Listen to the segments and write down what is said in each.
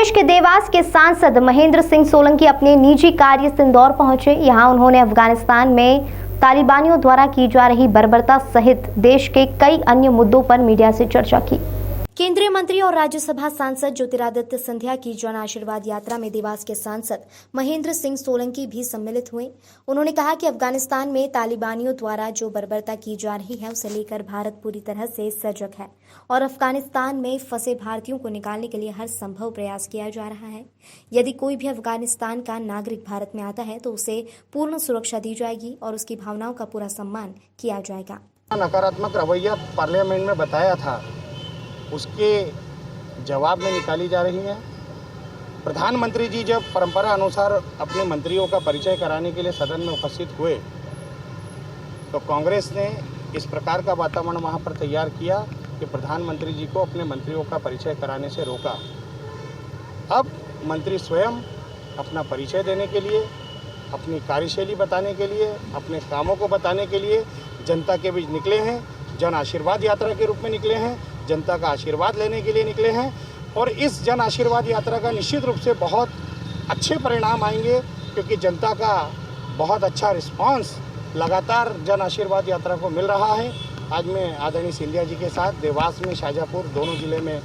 प्रदेश के देवास के सांसद महेंद्र सिंह सोलंकी अपने निजी कार्य से इंदौर पहुंचे। यहां उन्होंने अफगानिस्तान में तालिबानियों द्वारा की जा रही बर्बरता सहित देश के कई अन्य मुद्दों पर मीडिया से चर्चा की। केंद्रीय मंत्री और राज्यसभा सांसद ज्योतिरादित्य सिंधिया की जन आशीर्वाद यात्रा में देवास के सांसद महेंद्र सिंह सोलंकी भी सम्मिलित हुए। उन्होंने कहा कि अफगानिस्तान में तालिबानियों द्वारा जो बर्बरता की जा रही है उसे लेकर भारत पूरी तरह से सजग है और अफगानिस्तान में फंसे भारतीयों को निकालने के लिए हर संभव प्रयास किया जा रहा है। यदि कोई भी अफगानिस्तान का नागरिक भारत में आता है तो उसे पूर्ण सुरक्षा दी जाएगी और उसकी भावनाओं का पूरा सम्मान किया जाएगा। नकारात्मक रवैया पार्लियामेंट में बताया था, उसके जवाब में निकाली जा रही है। प्रधानमंत्री जी जब परंपरा अनुसार अपने मंत्रियों का परिचय कराने के लिए सदन में उपस्थित हुए तो कांग्रेस ने इस प्रकार का वातावरण वहां पर तैयार किया कि प्रधानमंत्री जी को अपने मंत्रियों का परिचय कराने से रोका। अब मंत्री स्वयं अपना परिचय देने के लिए, अपनी कार्यशैली बताने के लिए, अपने कामों को बताने के लिए जनता के बीच निकले हैं। जन आशीर्वाद यात्रा के रूप में निकले हैं, जनता का आशीर्वाद लेने के लिए निकले हैं और इस जन आशीर्वाद यात्रा का निश्चित रूप से बहुत अच्छे परिणाम आएंगे, क्योंकि जनता का बहुत अच्छा रिस्पांस लगातार जन आशीर्वाद यात्रा को मिल रहा है। आज मैं आदरणीय सिंधिया जी के साथ देवास में, शाजापुर दोनों ज़िले में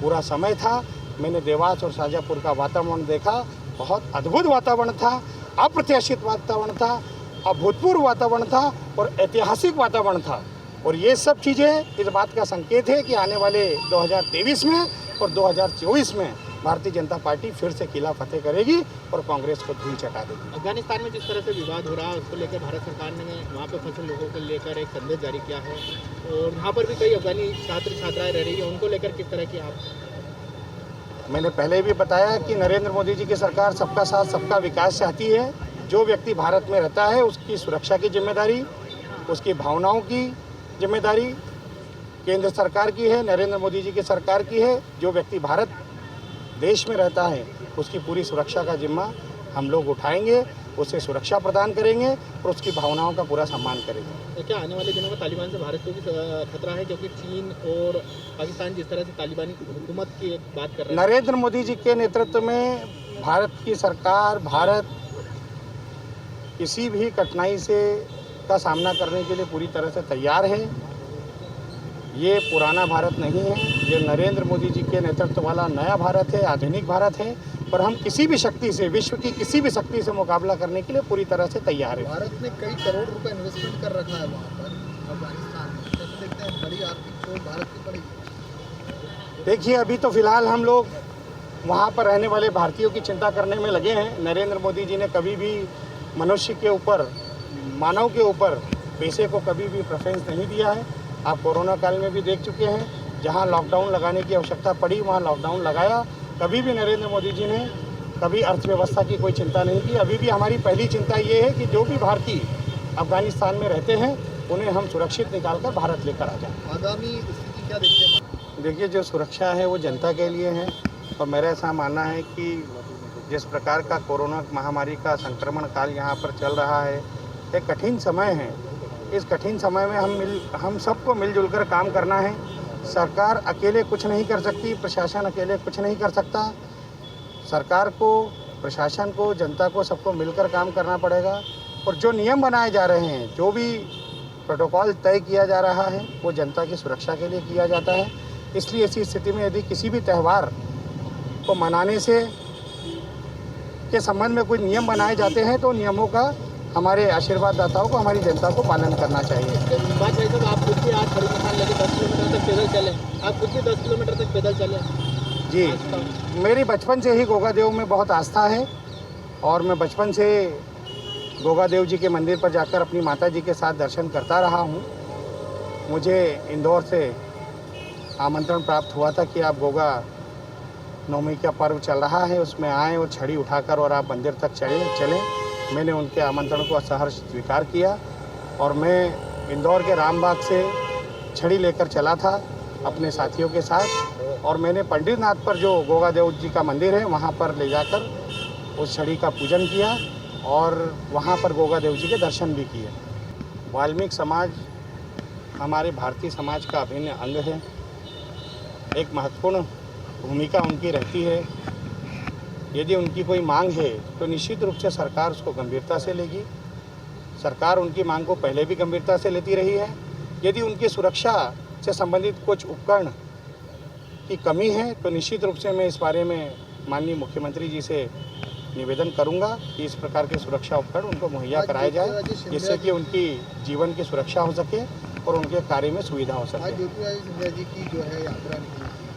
पूरा समय था। मैंने देवास और शाजापुर का वातावरण देखा, बहुत अद्भुत वातावरण था, अप्रत्याशित वातावरण था, अभूतपूर्व वातावरण था और ऐतिहासिक वातावरण था। और ये सब चीज़ें इस बात का संकेत है कि आने वाले 2023 में और 2024 में भारतीय जनता पार्टी फिर से किला फतेह करेगी और कांग्रेस को धूल चटा देगी। अफगानिस्तान में जिस तरह से विवाद हो रहा है उसको लेकर भारत सरकार ने वहाँ पे फंसे लोगों को लेकर एक संदेश जारी किया है और वहाँ पर भी कई अफगानी छात्र छात्राएं रह रही है, उनको लेकर किस तरह की आप? मैंने पहले भी बताया कि नरेंद्र मोदी जी की सरकार सबका साथ सबका विकास चाहती है। जो व्यक्ति भारत में रहता है उसकी सुरक्षा की जिम्मेदारी, उसकी भावनाओं की जिम्मेदारी केंद्र सरकार की है, नरेंद्र मोदी जी की सरकार की है। जो व्यक्ति भारत देश में रहता है उसकी पूरी सुरक्षा का जिम्मा हम लोग उठाएंगे, उसे सुरक्षा प्रदान करेंगे और उसकी भावनाओं का पूरा सम्मान करेंगे। तो क्या आने वाले दिनों में तालिबान से भारत को भी खतरा है, क्योंकि चीन और पाकिस्तान जिस तरह से तालिबानी हुकूमत की बात कर रहे हैं? नरेंद्र मोदी जी के नेतृत्व में भारत की सरकार, भारत किसी भी कठिनाई से का सामना करने के लिए पूरी तरह से तैयार है। ये पुराना भारत नहीं है, ये नरेंद्र मोदी जी के नेतृत्व वाला नया भारत है, आधुनिक भारत है। पर हम किसी भी शक्ति से, विश्व की किसी भी शक्ति से मुकाबला करने के लिए पूरी तरह से तैयार है। भारत ने कई करोड़ रुपए इन्वेस्टमेंट कर रखा है वहाँ पर अफगानिस्तान में, तो देखते हैं बड़ी आर्थिक चोट भारत की पड़ेगी। देखिए, अभी तो फिलहाल हम लोग वहाँ पर रहने वाले भारतीयों की चिंता करने में लगे हैं। नरेंद्र मोदी जी ने कभी भी मनुष्य के ऊपर, मानव के ऊपर पैसे को कभी भी प्रेफरेंस नहीं दिया है। आप कोरोना काल में भी देख चुके हैं, जहां लॉकडाउन लगाने की आवश्यकता पड़ी वहां लॉकडाउन लगाया। कभी भी नरेंद्र मोदी जी ने कभी अर्थव्यवस्था की कोई चिंता नहीं की। अभी भी हमारी पहली चिंता ये है कि जो भी भारतीय अफगानिस्तान में रहते हैं उन्हें हम सुरक्षित निकाल कर भारत लेकर आ जाएँ। आगामी स्थिति क्या देखते हैं? देखिए, जो सुरक्षा है वो जनता के लिए है और मेरा ऐसा मानना है कि जिस प्रकार का कोरोना महामारी का संक्रमण काल यहाँ पर चल रहा है, एक कठिन समय है। इस कठिन समय में हम सबको मिलजुल कर काम करना है। सरकार अकेले कुछ नहीं कर सकती, प्रशासन अकेले कुछ नहीं कर सकता। सरकार को, प्रशासन को, जनता को, सबको मिलकर काम करना पड़ेगा। और जो नियम बनाए जा रहे हैं, जो भी प्रोटोकॉल तय किया जा रहा है वो जनता की सुरक्षा के लिए किया जाता है। इसलिए ऐसी स्थिति में यदि किसी भी त्यौहार को मनाने से के संबंध में कोई नियम बनाए जाते हैं तो नियमों का हमारे आशीर्वाद दाताओं को, हमारी जनता को पालन करना चाहिए। बात है जब आप खुद भी आज बड़ी मकान लेके 10 किलोमीटर तक पैदल चले, आप खुद भी 10 किलोमीटर तक पैदल चले? जी, मेरी बचपन से ही गोगा देव में बहुत आस्था है और मैं बचपन से गोगा देव जी के मंदिर पर जाकर अपनी माता जी के साथ दर्शन करता रहा हूँ। मुझे इंदौर से आमंत्रण प्राप्त हुआ था कि आप गोगा नवमी का पर्व चल रहा है, उसमें आएँ और छड़ी उठाकर और आप मंदिर तक चलें। मैंने उनके आमंत्रण को सहर्ष स्वीकार किया और मैं इंदौर के रामबाग से छड़ी लेकर चला था अपने साथियों के साथ और मैंने पंडितनाथ पर जो गोगा देव जी का मंदिर है वहाँ पर ले जाकर उस छड़ी का पूजन किया और वहाँ पर गोगा देव जी के दर्शन भी किए। वाल्मीकि समाज हमारे भारतीय समाज का अभिन्न अंग है। एक महत्वपूर्ण भूमिका उनकी रहती है यदि उनकी कोई मांग है तो निश्चित रूप से सरकार उसको गंभीरता से लेगी। सरकार उनकी मांग को पहले भी गंभीरता से लेती रही है। यदि उनकी सुरक्षा से संबंधित कुछ उपकरण की कमी है तो निश्चित रूप से मैं इस बारे में माननीय मुख्यमंत्री जी से निवेदन करूंगा कि इस प्रकार के सुरक्षा उपकरण उनको मुहैया कराए जाए, जिससे कि उनकी जीवन की सुरक्षा हो सके और उनके कार्य में सुविधा हो आज सके। ज्योतिरादित्य सिंधिया जी की जो है यात्रा निकली थी,